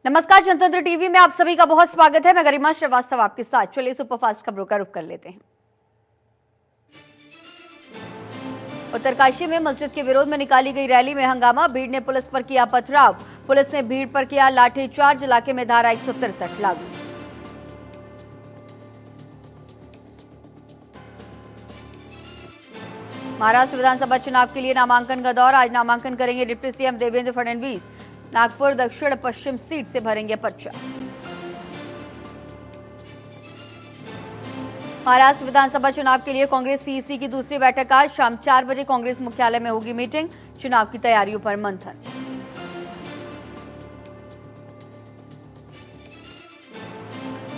नमस्कार, जनतंत्र टीवी में आप सभी का बहुत स्वागत है। मैं गरिमा श्रीवास्तव आपके साथ। चलिए सुपरफास्ट खबरों का रुख कर लेते हैं। उत्तरकाशी में मस्जिद के विरोध में निकाली गई रैली में हंगामा। भीड़ ने पुलिस पर किया पथराव। पुलिस ने भीड़ पर किया लाठीचार्ज। इलाके में धारा 163 लागू। महाराष्ट्र विधानसभा चुनाव के लिए नामांकन का दौर। आज नामांकन करेंगे डिप्टी सीएम देवेंद्र फडणवीस। नागपुर दक्षिण पश्चिम सीट से भरेंगे पर्चा। महाराष्ट्र विधानसभा चुनाव के लिए कांग्रेस सीईसी की दूसरी बैठक आज शाम 4 बजे कांग्रेस मुख्यालय में होगी मीटिंग। चुनाव की तैयारियों पर मंथन।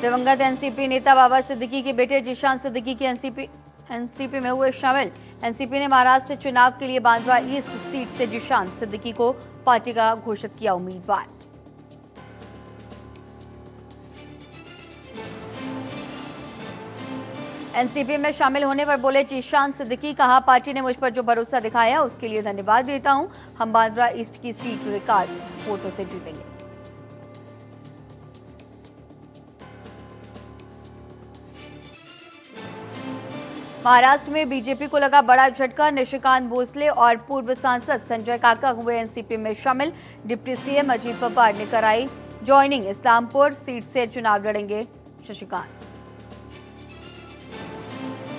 दिवंगत एनसीपी नेता बाबा सिद्दीकी के बेटे जिशान सिद्दीकी की एनसीपी में हुए शामिल। एनसीपी ने महाराष्ट्र चुनाव के लिए बांद्रा ईस्ट सीट से जिशान सिद्दीकी को पार्टी का घोषित किया उम्मीदवार। एनसीपी में शामिल होने पर बोले जिशान सिद्दीकी, कहा पार्टी ने मुझ पर जो भरोसा दिखाया उसके लिए धन्यवाद देता हूं। हम बांद्रा ईस्ट की सीट रिकॉर्ड वोटों से जीतेंगे। महाराष्ट्र में बीजेपी को लगा बड़ा झटका। निशिकांत भोसले और पूर्व सांसद संजय काका हुए एनसीपी में शामिल। डिप्टी सीएम अजीत पवार ने कराई ज्वाइनिंग। इस्लामपुर सीट से चुनाव लड़ेंगे शशिकांत।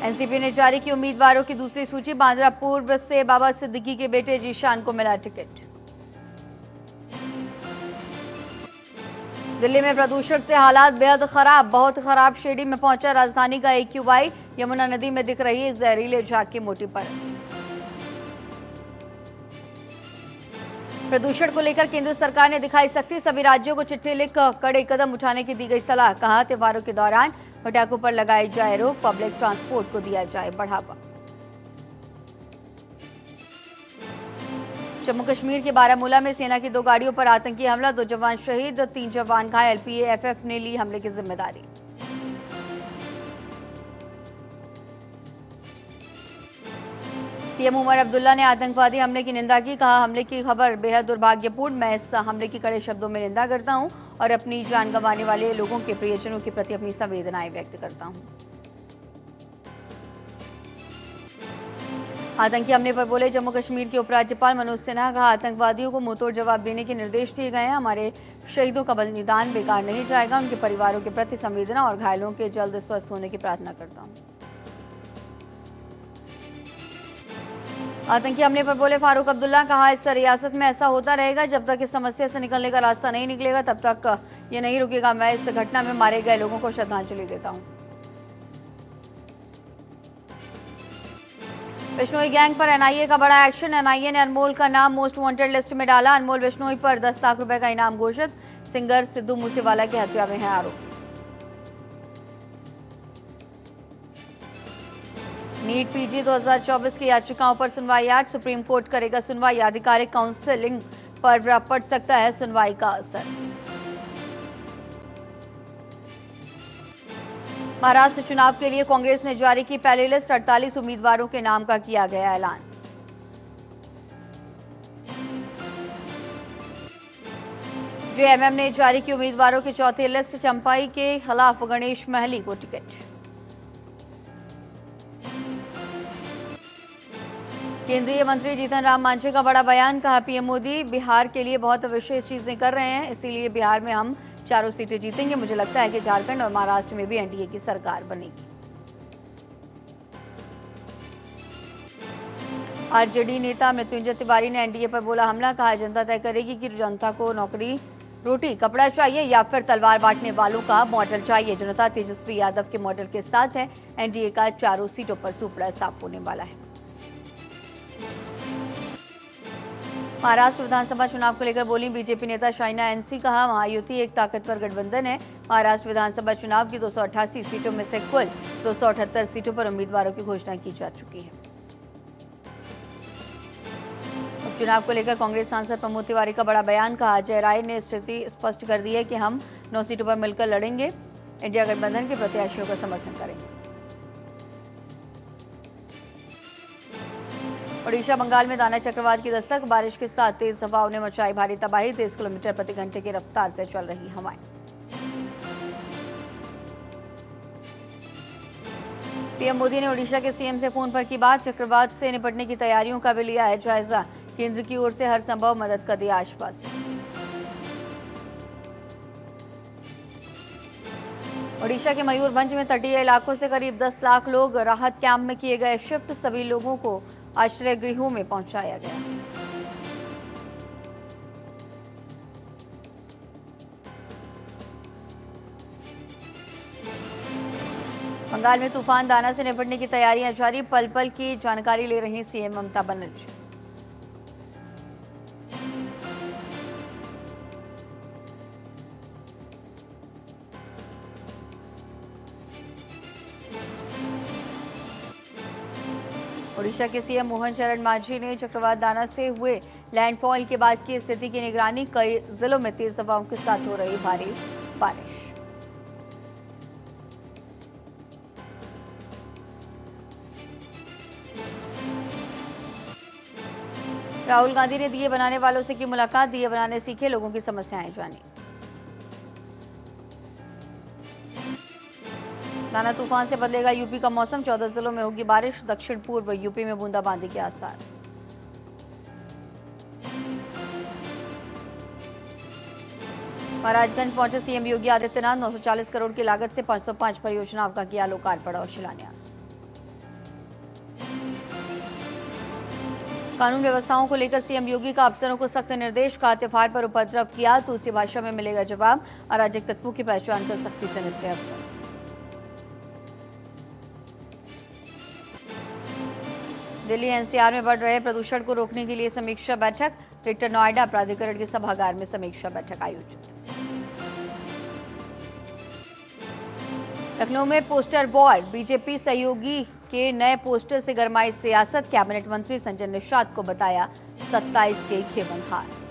एनसीपी ने जारी की उम्मीदवारों की दूसरी सूची। बांद्रा पूर्व से बाबा सिद्दीकी के बेटे जिशान को मिला टिकट। दिल्ली में प्रदूषण से हालात बेहद खराब। बहुत खराब शेडी में पहुंचा राजधानी का AQI। यमुना नदी में दिख रही है जहरीले झाग की मोटी परत। प्रदूषण को लेकर केंद्र सरकार ने दिखाई सख्ती। सभी राज्यों को चिट्ठी लिख कड़े कदम उठाने की दी गई सलाह। कहा त्योहारों के दौरान पटाखों पर लगाई जाए रोक। पब्लिक ट्रांसपोर्ट को दिया जाए बढ़ावा। जम्मू कश्मीर के बारामूला में सेना की 2 गाड़ियों पर आतंकी हमला। 2 जवान शहीद, 3 जवान घायल। PAFF ने ली हमले की जिम्मेदारी। सीएम उमर अब्दुल्ला ने आतंकवादी हमले की निंदा की। कहा हमले की खबर बेहद दुर्भाग्यपूर्ण। मैं इस हमले की कड़े शब्दों में निंदा करता हूं और अपनी जान गंवाने वाले लोगों के प्रियजनों के प्रति अपनी संवेदनाएं व्यक्त करता हूं। आतंकी हमले पर बोले जम्मू कश्मीर के उपराज्यपाल मनोज सिन्हा। कहा आतंकवादियों को मुंहतोड़ जवाब देने के निर्देश दिए गए हैं। हमारे शहीदों का बलिदान बेकार नहीं जाएगा। उनके परिवारों के प्रति संवेदना और घायलों के जल्द स्वस्थ होने की प्रार्थना करता हूं। आतंकी हमले पर बोले फारूक अब्दुल्ला। कहा इस रियासत में ऐसा होता रहेगा जब तक इस समस्या से निकलने का रास्ता नहीं निकलेगा, तब तक ये नहीं रुकेगा। मैं इस घटना में मारे गए लोगों को श्रद्धांजलि देता हूं। बिश्नोई गैंग पर एनआईए का बड़ा एक्शन। एनआईए ने अनमोल का नाम मोस्ट वांटेड लिस्ट में डाला। अनमोल बिश्नोई पर 10 लाख रुपए का इनाम घोषित। सिंगर सिद्धू मूसेवाला की हत्या में है आरोपी। नीट पीजी 2024 की याचिकाओं पर सुनवाई आज। सुप्रीम कोर्ट करेगा सुनवाई। आधिकारिक काउंसिलिंग पर पड़ सकता है सुनवाई का असर। महाराष्ट्र चुनाव के लिए कांग्रेस ने जारी की पहली लिस्ट। 48 उम्मीदवारों के नाम का किया गया ऐलान। जेएमएम ने जारी की उम्मीदवारों की चौथी लिस्ट। चंपाई के खिलाफ गणेश महली को टिकट। केंद्रीय मंत्री जीतन राम मांझी का बड़ा बयान। कहा पीएम मोदी बिहार के लिए बहुत विशेष चीजें कर रहे हैं, इसीलिए बिहार में हम 4 सीटें जीतेंगे। मुझे लगता है कि झारखंड और महाराष्ट्र में भी एनडीए की सरकार बनेगी। आरजेडी नेता मृत्युंजय तिवारी ने एनडीए पर बोला हमला। कहा जनता तय करेगी कि जनता को नौकरी, रोटी, कपड़ा चाहिए या फिर तलवार बांटने वालों का मॉडल चाहिए। जनता तेजस्वी यादव के मॉडल के साथ है। एनडीए का 4 सीटों पर सुपड़ा साफ होने वाला है। महाराष्ट्र विधानसभा चुनाव को लेकर बोली बीजेपी नेता शाइना एनसी। कहा महायुति एक ताकतवर गठबंधन है। महाराष्ट्र विधानसभा चुनाव की 288 सीटों में से कुल 278 सीटों पर उम्मीदवारों की घोषणा की जा चुकी है। उपचुनाव को लेकर कांग्रेस सांसद प्रमोद तिवारी का बड़ा बयान। कहा अजय राय ने स्थिति स्पष्ट कर दी है कि हम 9 सीटों पर मिलकर लड़ेंगे। इंडिया गठबंधन के प्रत्याशियों का समर्थन करेंगे। ओडिशा बंगाल में दाना चक्रवात की दस्तक, बारिश के साथ तेज हवाओं ने मचाई भारी तबाही, 30 किलोमीटर प्रति घंटे की रफ्तार से चल रही हवाएं। पीएम मोदी ने ओडिशा के सीएम से फोन पर की बात, चक्रवात से निपटने की तैयारियों का भी लिया है जायजा, केंद्र की ओर से हर संभव मदद का दिया आश्वासन। ओडिशा के मयूरभंज में तटीय इलाकों से करीब 10 लाख लोग राहत कैंप में किए गए शिफ्ट, सभी लोगों को आश्रय गृहों में पहुंचाया गया। बंगाल में तूफान दाना से निपटने की तैयारियां जारी, पल पल की जानकारी ले रही सीएम ममता बनर्जी। ओडिशा के सीएम मोहन चरण मांझी ने चक्रवात दाना से हुए लैंडफॉल के बाद की स्थिति की निगरानी, कई जिलों में तेज हवाओं के साथ हो रही भारी बारिश। राहुल गांधी ने दिए बनाने वालों से की मुलाकात, दिए बनाने सीखे, लोगों की समस्याएं जानी। दाना तूफान से बदलेगा यूपी का मौसम, 14 जिलों में होगी बारिश, दक्षिण पूर्व यूपी में बूंदाबांदी के आसार। महाराजगंज पहुंचे सीएम योगी आदित्यनाथ, 940 करोड़ की लागत से 505 परियोजनाओं का किया लोकार्पण और शिलान्यास। कानून व्यवस्थाओं को लेकर सीएम योगी का अफसरों को सख्त निर्देश, का त्योहार पर उपद्रव किया तो उसी भाषा में मिलेगा जवाब, अराजक तत्वों की पहचान कर सख्ती से निपटे अफसर। दिल्ली एनसीआर में बढ़ रहे प्रदूषण को रोकने के लिए समीक्षा बैठक, ग्रेटर नोएडा प्राधिकरण के सभागार में समीक्षा बैठक आयोजित। लखनऊ में पोस्टर वॉर, बीजेपी सहयोगी के नए पोस्टर से गरमाई सियासत, कैबिनेट मंत्री संजय निषाद को बताया 27 के खेमनहार।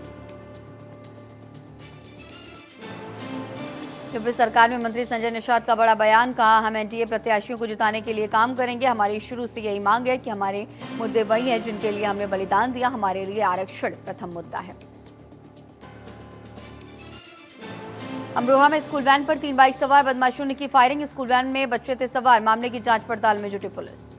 यूपी सरकार में मंत्री संजय निषाद का बड़ा बयान, कहा हम एनडीए प्रत्याशियों को जिताने के लिए काम करेंगे, हमारी शुरू से यही मांग है कि हमारे मुद्दे वही हैं जिनके लिए हमने बलिदान दिया, हमारे लिए आरक्षण प्रथम मुद्दा है। अमरोहा में स्कूल वैन पर 3 बाइक सवार बदमाशों ने की फायरिंग, स्कूल वैन में बच्चे थे सवार, मामले की जांच पड़ताल में जुटी पुलिस।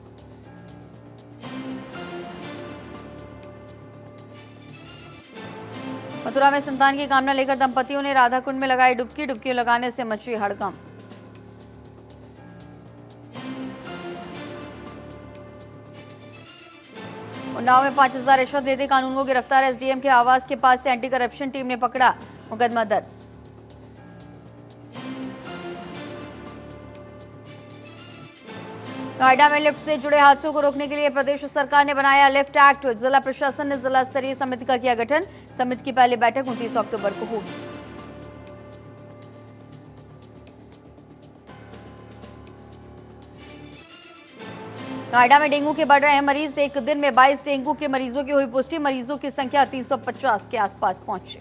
मथुरा में संतान की कामना लेकर दंपतियों ने राधा कुंड में लगाई डुबकी, डुबकी लगाने से मची हड़कंप। उन्नाव में 5000 रिश्वत देते कानून को गिरफ्तार, एसडीएम के आवास के पास से एंटी करप्शन टीम ने पकड़ा, मुकदमा दर्ज। नोएडा में लिफ्ट से जुड़े हादसों को रोकने के लिए प्रदेश सरकार ने बनाया लिफ्ट एक्ट, जिला प्रशासन ने जिला स्तरीय समिति का किया गठन, समिति की पहली बैठक 29 अक्टूबर को होगी। नोएडा में डेंगू के बढ़ रहे हैं मरीज, एक दिन में 22 डेंगू के मरीजों की हुई पुष्टि, मरीजों की संख्या 350 के आसपास पहुंची।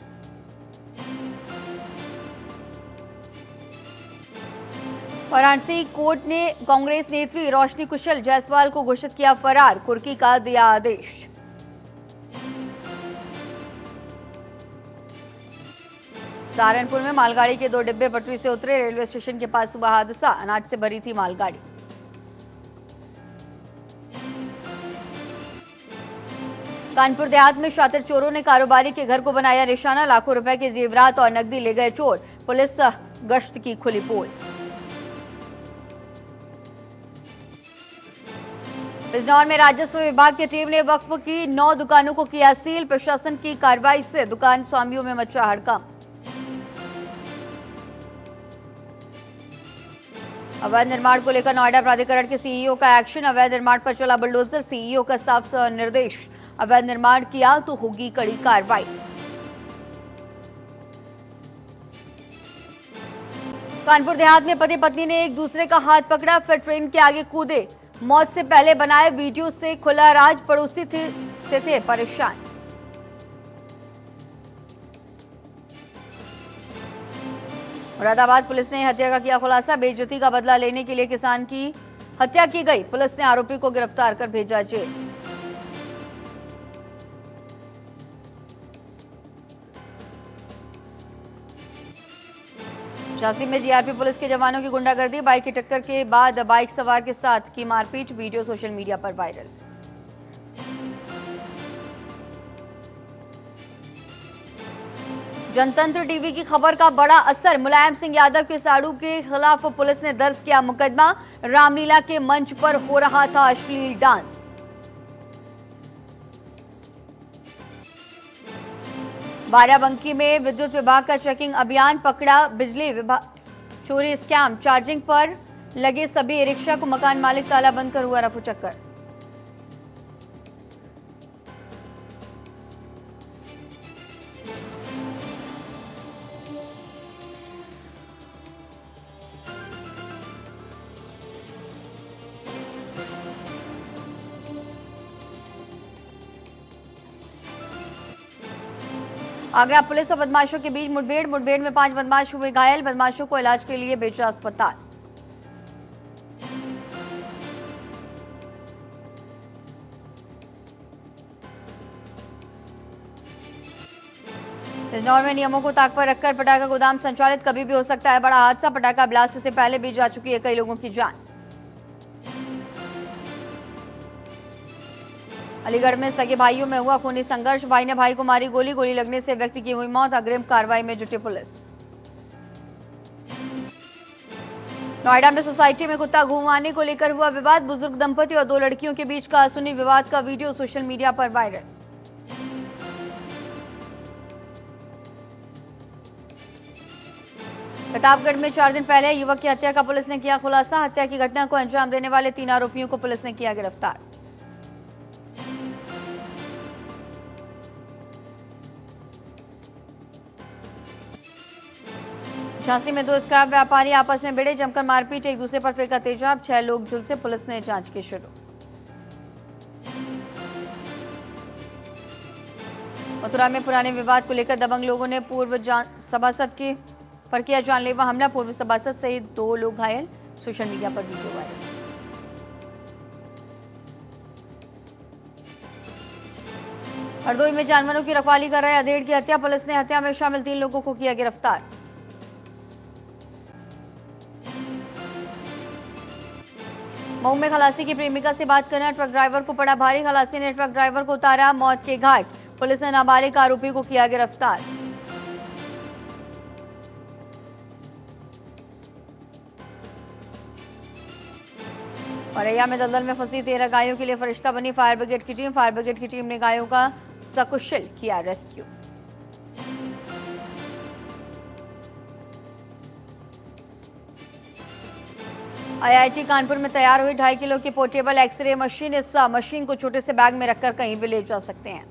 वाराणसी कोर्ट ने कांग्रेस नेत्री रोशनी कुशल जायसवाल को घोषित किया फरार, कुर्की का दिया आदेश। सहारनपुर में मालगाड़ी के 2 डिब्बे पटरी से उतरे, रेलवे स्टेशन के पास हुआ हादसा, अनाज से भरी थी मालगाड़ी। कानपुर देहात में शातिर चोरों ने कारोबारी के घर को बनाया निशाना, लाखों रुपए के जेवरात और नकदी ले गए चोर, पुलिस गश्त की खुली पोल। बिजनौर में राजस्व विभाग की टीम ने वक्फ की 9 दुकानों को किया सील, प्रशासन की कार्रवाई से दुकान स्वामियों में मचा हड़कंप। अवैध निर्माण को लेकर नोएडा प्राधिकरण के सीईओ का एक्शन, अवैध निर्माण पर चला बुलडोजर, सीईओ का साफ निर्देश, अवैध निर्माण किया तो होगी कड़ी कार्रवाई। कानपुर देहात में पति पत्नी ने एक दूसरे का हाथ पकड़ा, फिर ट्रेन के आगे कूदे, मौत से पहले बनाए वीडियो से खुला राज, पड़ोसी थे परेशान। मुरादाबाद पुलिस ने हत्या का किया खुलासा, बेइज्जती का बदला लेने के लिए किसान की हत्या की गई, पुलिस ने आरोपी को गिरफ्तार कर भेजा जेल। झांसी में जीआरपी पुलिस के जवानों की गुंडागर्दी, बाइक की टक्कर के बाद बाइक सवार के साथ की मारपीट, वीडियो सोशल मीडिया पर वायरल। जनतंत्र टीवी की खबर का बड़ा असर, मुलायम सिंह यादव के साड़ू के खिलाफ पुलिस ने दर्ज किया मुकदमा, रामलीला के मंच पर हो रहा था अश्लील डांस। बाराबंकी में विद्युत विभाग का चेकिंग अभियान, पकड़ा बिजली विभाग चोरी स्कैम, चार्जिंग पर लगे सभी ई रिक्शा को मकान मालिक ताला बंद कर हुआ रफू चक्कर। आगरा पुलिस और बदमाशों के बीच मुठभेड़ में 5 बदमाश हुए घायल, बदमाशों को इलाज के लिए भेजा अस्पताल। बिजनौर में नियमों को ताक पर रखकर पटाखा गोदाम संचालित, कभी भी हो सकता है बड़ा हादसा, पटाखा ब्लास्ट से पहले भी जा चुकी है कई लोगों की जान। अलीगढ़ में सगे भाइयों में हुआ खूनी संघर्ष, भाई ने भाई को मारी गोली, गोली लगने से व्यक्ति की हुई मौत, अग्रिम कार्रवाई में जुटी पुलिस। नोएडा में सोसाइटी में कुत्ता घुमाने को लेकर हुआ विवाद, बुजुर्ग दंपति और 2 लड़कियों के बीच का सुनी विवाद का वीडियो सोशल मीडिया पर वायरल। प्रतापगढ़ में 4 दिन पहले युवक की हत्या का पुलिस ने किया खुलासा, हत्या की घटना को अंजाम देने वाले 3 आरोपियों को पुलिस ने किया गिरफ्तार। झांसी में 2 स्क्रैप व्यापारी आपस में भिड़े, जमकर मारपीट, एक दूसरे पर फेंका तेजाब, 6 लोग झुलसे, पुलिस ने जांच की शुरू। मथुरा में पुराने विवाद को लेकर दबंग लोगों ने पूर्व सभासद पर किया जानलेवा हमला, पूर्व सभासद सहित 2 लोग घायल, सोशल मीडिया पर वीडियो वायरल। हरदोई में जानवरों की रखवाली कर रहे अधेड़ की हत्या, पुलिस ने हत्या में शामिल 3 लोगों को किया गिरफ्तार। मऊ में खलासी की प्रेमिका से बात करना ट्रक ड्राइवर को पड़ा भारी, खलासी ने ट्रक ड्राइवर को उतारा मौत के घाट, पुलिस ने नाबालिग आरोपी को किया गिरफ्तार। औरैया में दलदल में फंसी 13 गायों के लिए फरिश्ता बनी फायर ब्रिगेड की टीम ने गायों का सकुशल किया रेस्क्यू। आईआईटी कानपुर में तैयार हुई 2.5 किलो की पोर्टेबल एक्सरे मशीन, इस मशीन को छोटे से बैग में रखकर कहीं भी ले जा सकते हैं।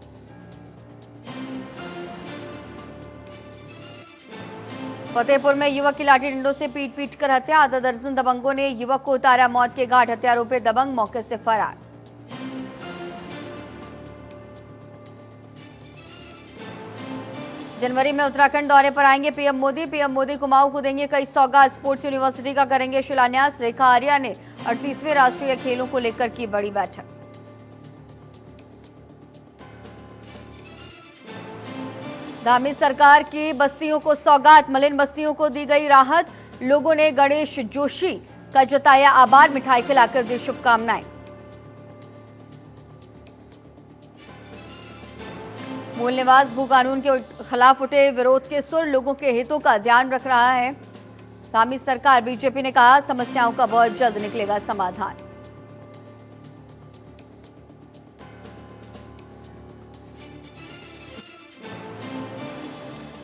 फतेहपुर में युवक की लाठी डंडों से पीट कर हत्या, आधा दर्जन दबंगों ने युवक को उतारा मौत के घाट, हत्यारों पे दबंग मौके से फरार। जनवरी में उत्तराखंड दौरे पर आएंगे पीएम मोदी कुमाऊं को देंगे कई सौगात, स्पोर्ट्स यूनिवर्सिटी का करेंगे शिलान्यास। रेखा आर्या ने 38वें राष्ट्रीय खेलों को लेकर की बड़ी बैठक। धामी सरकार की बस्तियों को सौगात, मलिन बस्तियों को दी गई राहत, लोगों ने गणेश जोशी का जताया आभार, मिठाई खिलाकर दी शुभकामनाएं। मूल निवास भू कानून के खिलाफ उठे विरोध के सुर, लोगों के हितों का ध्यान रख रहा है धामी सरकार, बीजेपी ने कहा समस्याओं का बहुत जल्द निकलेगा समाधान।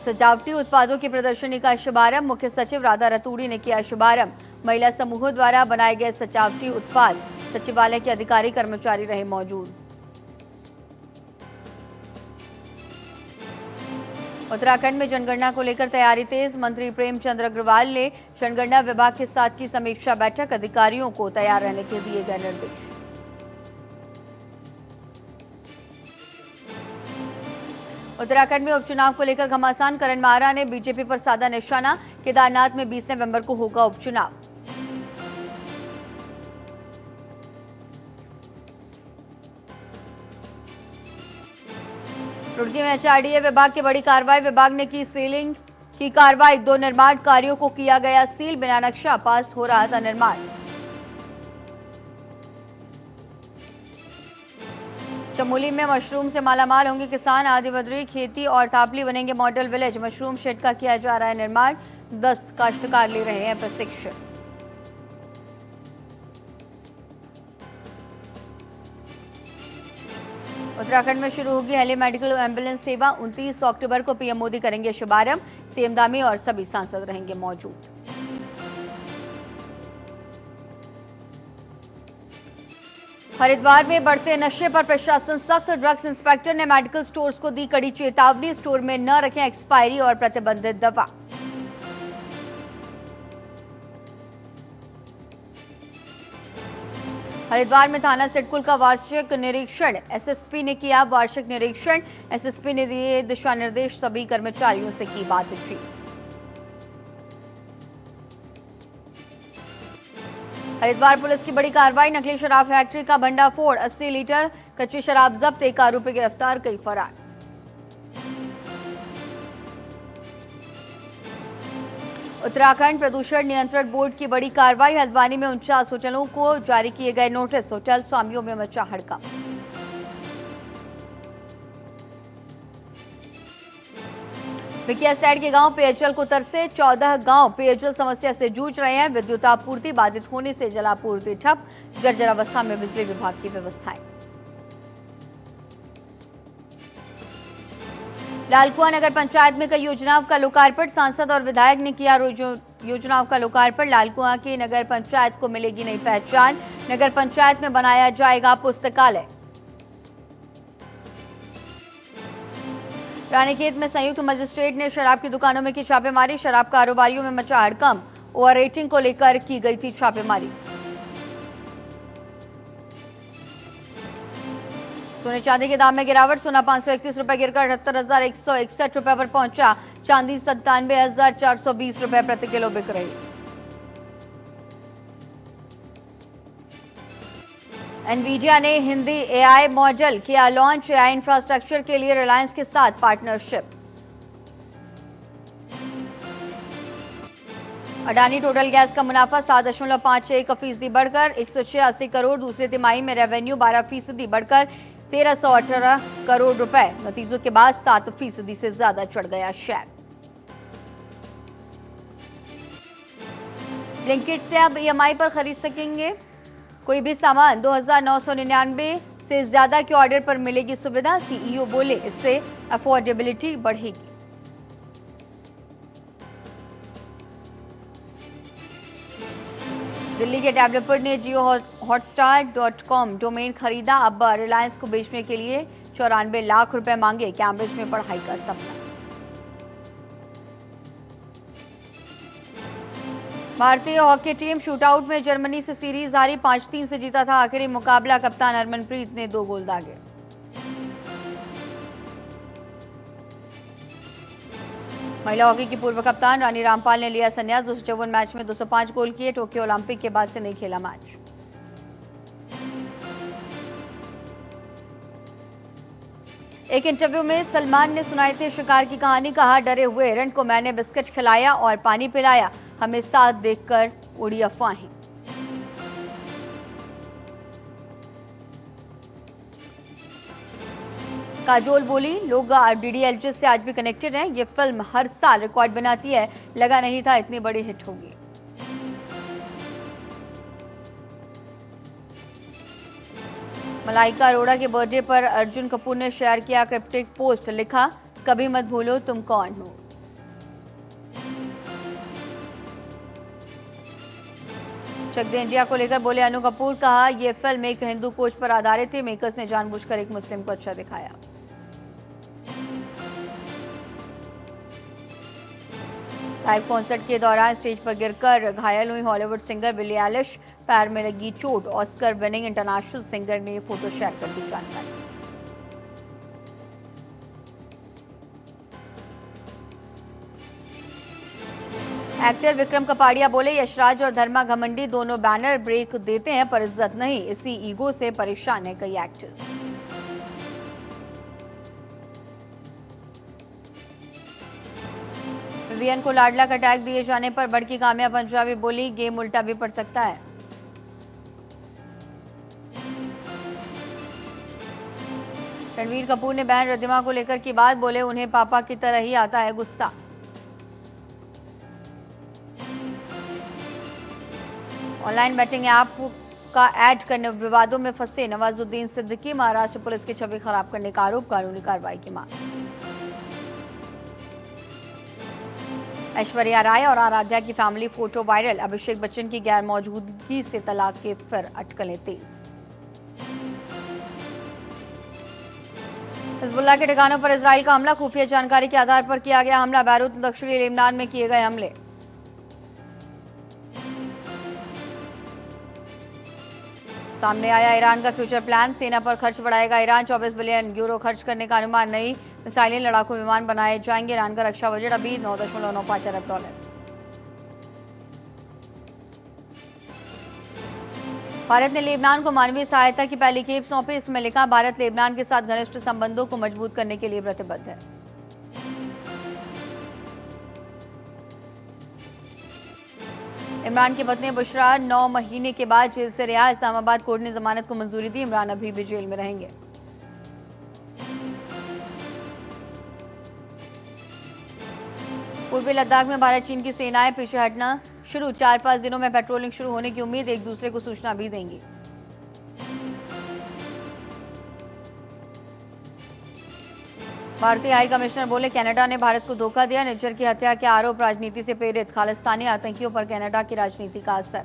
सजावटी उत्पादों की प्रदर्शनी का शुभारंभ, मुख्य सचिव राधा रतूड़ी ने किया शुभारंभ। महिला समूहों द्वारा बनाए गए सजावटी उत्पाद, सचिवालय के अधिकारी कर्मचारी रहे मौजूद। उत्तराखंड में जनगणना को लेकर तैयारी तेज, मंत्री प्रेमचंद्र अग्रवाल ने जनगणना विभाग के साथ की समीक्षा बैठक, अधिकारियों को तैयार रहने के दिए गए निर्देश। उत्तराखंड में उपचुनाव को लेकर घमासान, करण माहरा ने बीजेपी पर साधा निशाना, केदारनाथ में 20 नवंबर को होगा उपचुनाव। रुड़की में एचआरडीए विभाग की बड़ी कार्रवाई, विभाग ने की सीलिंग की कार्रवाई। 2 निर्माण कार्यों को किया गया सील, बिना नक्शा पास हो रहा था निर्माण। चमोली में मशरूम से मालामाल होंगे किसान। आदिबद्री खेती और थापली बनेंगे मॉडल विलेज। मशरूम शेड का किया जा रहा है निर्माण। 10 काश्तकार ले रहे हैं प्रशिक्षण। उत्तराखंड में शुरू होगी हेली मेडिकल एम्बुलेंस सेवा। 29 अक्टूबर को पीएम मोदी करेंगे शुभारंभ। सीएम धामी और सभी सांसद रहेंगे मौजूद। हरिद्वार में बढ़ते नशे पर प्रशासन सख्त। ड्रग्स इंस्पेक्टर ने मेडिकल स्टोर्स को दी कड़ी चेतावनी। स्टोर में न रखें एक्सपायरी और प्रतिबंधित दवा। हरिद्वार में थाना सिडकुल का वार्षिक निरीक्षण। एसएसपी ने किया वार्षिक निरीक्षण। एसएसपी ने दिए दिशा निर्देश। सभी कर्मचारियों से की बातचीत। हरिद्वार पुलिस की बड़ी कार्रवाई। नकली शराब फैक्ट्री का भंडाफोड़। 80 लीटर कच्ची शराब जब्त। एक आरोपी गिरफ्तार, कई फरार। उत्तराखंड प्रदूषण नियंत्रण बोर्ड की बड़ी कार्रवाई। हल्द्वानी में 49 होटलों को जारी किए गए नोटिस। होटल स्वामियों में मचा हड़कंप। विकिया सैड के गांव पेयजल को तरसे। 14 गांव पेयजल समस्या से जूझ रहे हैं। विद्युत आपूर्ति बाधित होने से जलापूर्ति ठप। जर्जर अवस्था में बिजली विभाग की व्यवस्थाएं। लालकुआं नगर पंचायत में कई योजनाओं का लोकार्पण। सांसद और विधायक ने किया योजनाओं का लोकार्पण। लालकुआं की नगर पंचायत को मिलेगी नई पहचान। नगर पंचायत में बनाया जाएगा पुस्तकालय। रानीखेत में संयुक्त मजिस्ट्रेट ने शराब की दुकानों में की छापेमारी। शराब कारोबारियों में मचा हड़कंप। ओवर रेटिंग को लेकर की गई थी छापेमारी। सोने चांदी के दाम में गिरावट। सोना 531 रुपए गिरकर 78,161 रुपए पर पहुंचा। चांदी 97,420 रुपए प्रति किलो बिक रही। एनवीडिया ने हिंदी एआई मॉडल किया लॉन्च। एआई इंफ्रास्ट्रक्चर के लिए रिलायंस के साथ पार्टनरशिप। अडानी टोटल गैस का मुनाफा 7.51% बढ़कर 186 करोड़। दूसरे तिमाही में रेवेन्यू 12% बढ़कर 1,318 करोड़ रुपए। नतीजों के बाद 7% से ज्यादा चढ़ गया शेयर। ब्लिंकिट से अब ईएमआई पर खरीद सकेंगे कोई भी सामान। 2,999 से ज्यादा के ऑर्डर पर मिलेगी सुविधा। सीईओ बोले इससे अफोर्डेबिलिटी बढ़ेगी। दिल्ली के डेवलपर ने JioHotstar.com डोमेन खरीदा। अब रिलायंस को बेचने के लिए 94 लाख रुपए मांगे। कैम्ब्रिज में पढ़ाई का सपना। भारतीय हॉकी टीम शूटआउट में जर्मनी से सीरीज हारी। 5-3 से जीता था आखिरी मुकाबला। कप्तान हरमनप्रीत ने 2 गोल दागे। महिला हॉकी की पूर्व कप्तान रानी रामपाल ने लिया संन्यास। 254 मैच में 205 गोल किए। टोक्यो ओलंपिक के बाद से नहीं खेला मैच। एक इंटरव्यू में सलमान ने सुनाई थी शिकार की कहानी। कहा, डरे हुए रन को मैंने बिस्किट खिलाया और पानी पिलाया। हमें साथ देखकर उड़ी अफवाहें। काजोल बोली, लोग डीडीएलजे से आज भी कनेक्टेड हैं। ये फिल्म हर साल रिकॉर्ड बनाती है। लगा नहीं था इतनी बड़ी हिट होगी। मलाइका अरोड़ा के बर्थडे पर अर्जुन कपूर ने शेयर किया क्रिप्टिक पोस्ट। लिखा, कभी मत भूलो तुम कौन हो। चक दे इंडिया को लेकर बोले अनु कपूर। कहा, यह फिल्म एक हिंदू कोच पर आधारित थी। मेकर्स ने जानबूझकर एक मुस्लिम को अच्छा दिखाया। लाइव कॉन्सर्ट के दौरान स्टेज पर गिरकर घायल हुई हॉलीवुड सिंगर बिली एलिश। पैर में लगी चोट। ऑस्कर विनिंग इंटरनेशनल सिंगर ने फोटो शेयर कर दी जानकारी। एक्टर विक्रम कपाड़िया बोले, यशराज और धर्मा घमंडी दोनों बैनर ब्रेक देते हैं पर इज्जत नहीं। इसी ईगो से परेशान है कई एक्टर्स। वीएन को लाडला का टैग दिए जाने पर भड़की काम्या पंजाबी बोली, गेम उल्टा भी पड़ सकता है। रणवीर कपूर ने बहन रिद्धिमा को लेकर की बात, बोले उन्हें पापा की तरह ही आता है गुस्सा। ऑनलाइन बैटिंग ऐप का ऐड करने विवादों में फंसे नवाजुद्दीन सिद्दीकी, महाराष्ट्र पुलिस की छवि खराब करने का आरोप, कानूनी कार्रवाई की मांग। ऐश्वर्या राय और आराध्या की family photo viral, Abhishek Bachchan की गैर मौजूदगी से तलाक के फिर अटकलें तेज। हिजबुल्लाह के ठिकानों पर इजराइल का हमला, खुफिया जानकारी के आधार पर किया गया हमला, बैरूत दक्षिणी लेबनान में किए गए हमले। सामने आया ईरान का फ्यूचर प्लान, सेना पर खर्च बढ़ाएगा ईरान, 24 बिलियन यूरो खर्च करने का अनुमान, नई मिसाइलें लड़ाकू विमान बनाए जाएंगे। ईरान का रक्षा बजट अभी 9.95 अरब डॉलर। भारत ने लेबनान को मानवीय सहायता की पहली खेप सौंपी, इसमें लिखा, भारत लेबनान के साथ घनिष्ठ संबंधों को मजबूत करने के लिए प्रतिबद्ध है। इमरान की पत्नी बुशरा 9 महीने के बाद जेल से रिहा, इस्लामाबाद कोर्ट ने जमानत को मंजूरी दी, इमरान अभी भी जेल में रहेंगे। पूर्वी लद्दाख में भारत चीन की सेनाएं पीछे हटना शुरू, 4-5 दिनों में पेट्रोलिंग शुरू होने की उम्मीद, एक दूसरे को सूचना भी देंगी। भारतीय हाई कमिश्नर बोले, कनाडा ने भारत को धोखा दिया, निज्जर की हत्या के आरोप राजनीति से प्रेरित, खालिस्तानी आतंकियों पर कनाडा की राजनीति का असर।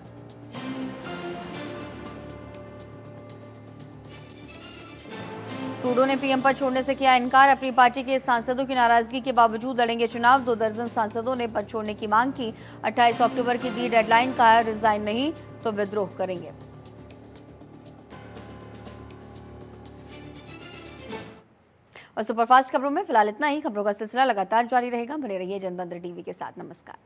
ट्रूडो ने पीएम पद छोड़ने से किया इनकार, अपनी पार्टी के सांसदों की नाराजगी के बावजूद लड़ेंगे चुनाव, 2 दर्जन सांसदों ने पद छोड़ने की मांग की, 28 अक्टूबर की दी डेडलाइन, का रिजाइन नहीं तो विद्रोह करेंगे। और सुपरफास्ट खबरों में फिलहाल इतना ही। खबरों का सिलसिला लगातार जारी रहेगा, बने रहिए जनतंत्र टीवी के साथ। नमस्कार।